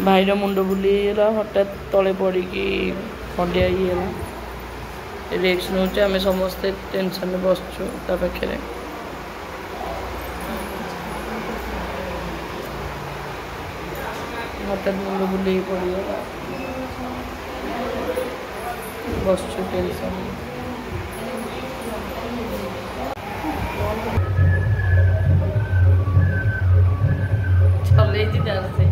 भाईर मुंड बुलीगला हठात तले पड़ी खंडिया ये रिक्स नौ आम समस्ते टेंशन बसचु पाखे हठात मुंड बुले पड़गला बसचु टेंशन चल से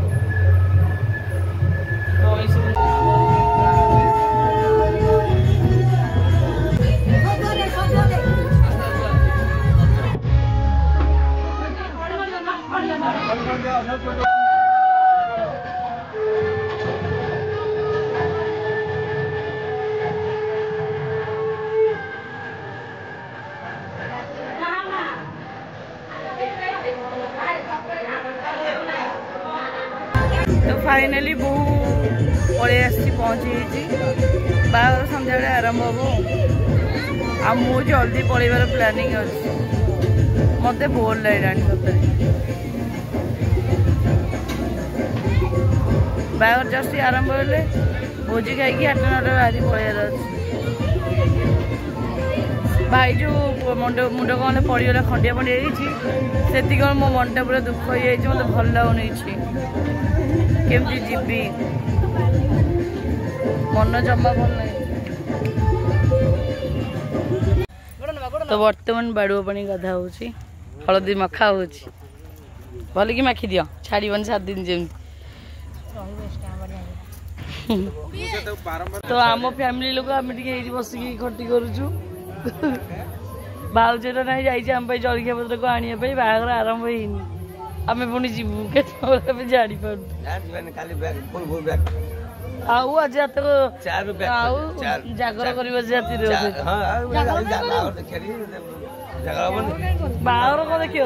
तो फाइनाली बो पलि पहुँची बाहर संध्या आरंभ हम आ मु जल्दी पलैबार प्लानिंग अच्छी मत बोर लगे सतरे बाहर जस्ट आरंभ हेले भोजी खाई 8-9 बाहरी पलैबार अच्छे भाई जो मुंड कौन पड़गला खंडिया खंडिया से मो मन पूरा दुख हो मत भल लगुनि केमती जीवी मन जमा भल नहीं तो बर्तमान बाड़ुआ पानी गाधा हो हलदी मखा हो भल कि माखी दियो छाड़बन 7 दिन जमी तो आम फैमिली लोग आम बसिक खटी करुचु भाउजर ना जाम जलखिया पत्र को आने बाहर आरंभ होनी आम पुणी जीवु के जानी पार आज रात जागर कर बाहर कौन देखिए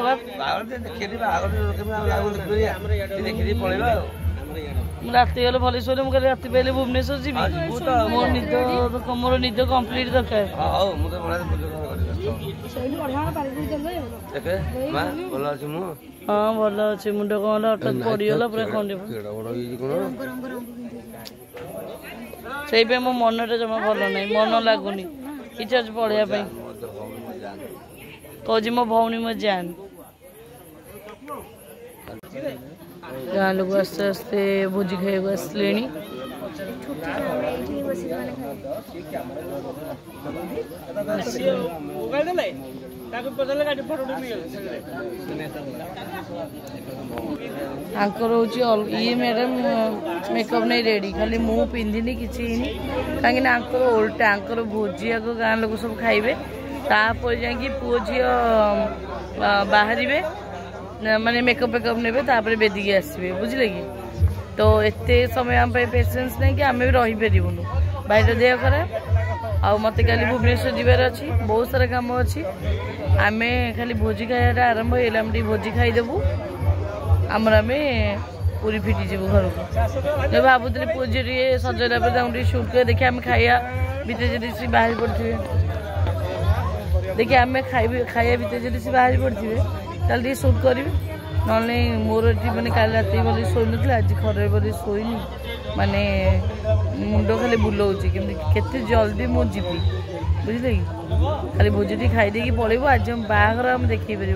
रात गले भले शोले मुझे रात पहले भुवनेश्वर जी मोर निद मोर निद कम्प्लीट दरकार हाँ भल अच्छे मुंड कौन हठात पड़गला पूरा खंडे से मो मन जमा भल ना मन लगुनि इच्छा पढ़ाई कह मो भौणी मो जान गाँ लोग आस्ते आस्ते भोजी खाइक आसले ये मैडम मेकअप नहीं रेडी खाली मु पिंधिनी किसी कहीं उल्टा भोजी आग गाँ लोग सब खाइबे तापर जाकि पुओ झी बाहर माने मेकअप वेकअप ने बेदिकी आसवे बुझे कि तो एते समय आम पेसेंस नहीं कि आम भी रही पारूनु भाईर देह खराब आ मत काली भुवनेश्वर जीवार अच्छी बहुत सारा काम अच्छी आम खाली भोजी खाया आरंभ हो भोजी खाईदेबू आमर आम पूरी फिटी जीव घर को भावुली पुओ झी सजैला पर सुट कर देखिए आम खाया भितर जब सी बाहरी पड़े देखिए आम खाया भितर जब सी बाहरी पड़े चल सुट करी ना मोर ये मैंने काल रात भले शोन आज खर बोली शोनी माने मुंड खाली बुलाऊँ केते जल्दी मु जीवी बुझे कि खाली भोजी खाईदे पलैबू आज हम बाहर आम देखे पार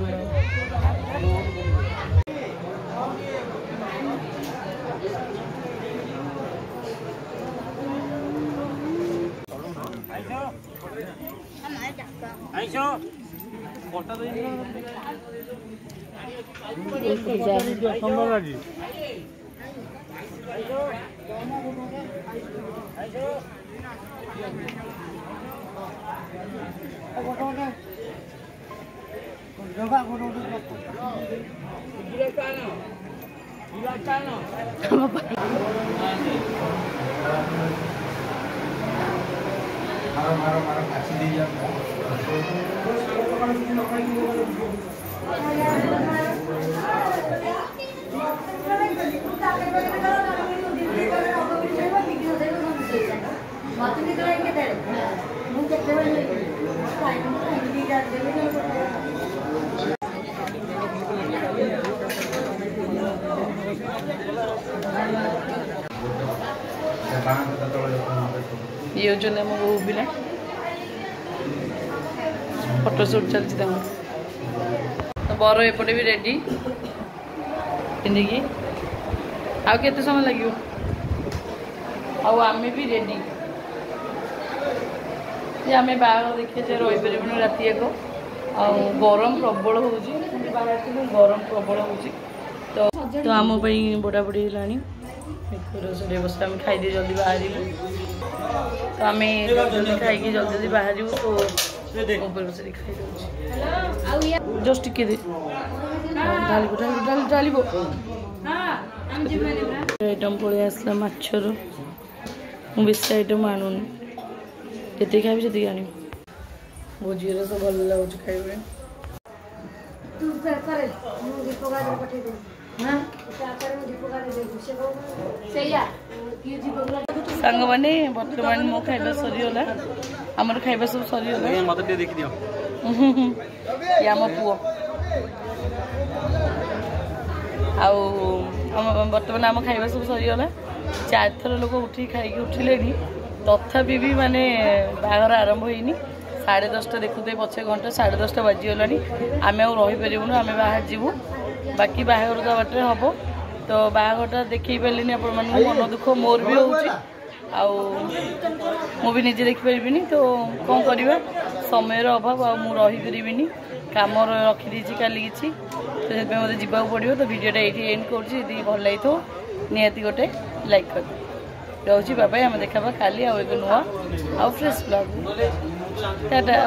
ये होचने हम बहु पिला फोटो शूट चलती तो बर एपटे भी रेडी पिंधिकी आउ केते समय लगे आमे भी रेडी आम बाहर देखिए रही पारे राति एक गरम प्रबल हो गरम प्रबल हो तो आम बुढ़ा बुढ़ी है रोषे बस आम खाई जल्दी बाहर तो आम जल्दी खाई जल्दी जल्दी बाहर तो रोषे खाई जस्ट टिके आइटम पलि आसला मछर मुझे आइटम आणुनी ये खाई से आनी भोजी सब भल लगे खाइबे सांग मैंने बर्तमान मो खाइबा सरीगला आमर खाइबा सब सरीगला आम पुओ बर्तमान आम खाइबा सब सरीगला 4 थर लोक उठी खाई उठिले तथापि भी माने बाहर आरंभ होनी 10:30 देखुते पछे घंटा 10:30 बाजीगला आम आईपारूँ आम बाहर जीवु बाकी बाहर तो बाटे हम तो बाहरटा देखी पारे आप मन दुख मोर भी होगी निजे देखिपारि तो कौन करवा समय अभाव आईपारि कम रखी काली कि तो मत जावाक पड़ो तो भिडियोटा ये एंड कर भल लगी तो निहाती गोटे लाइक कर रोची बाय आम देखा काली आउ एक नुआ आउ फ्रेश ब्लॉग टाटा।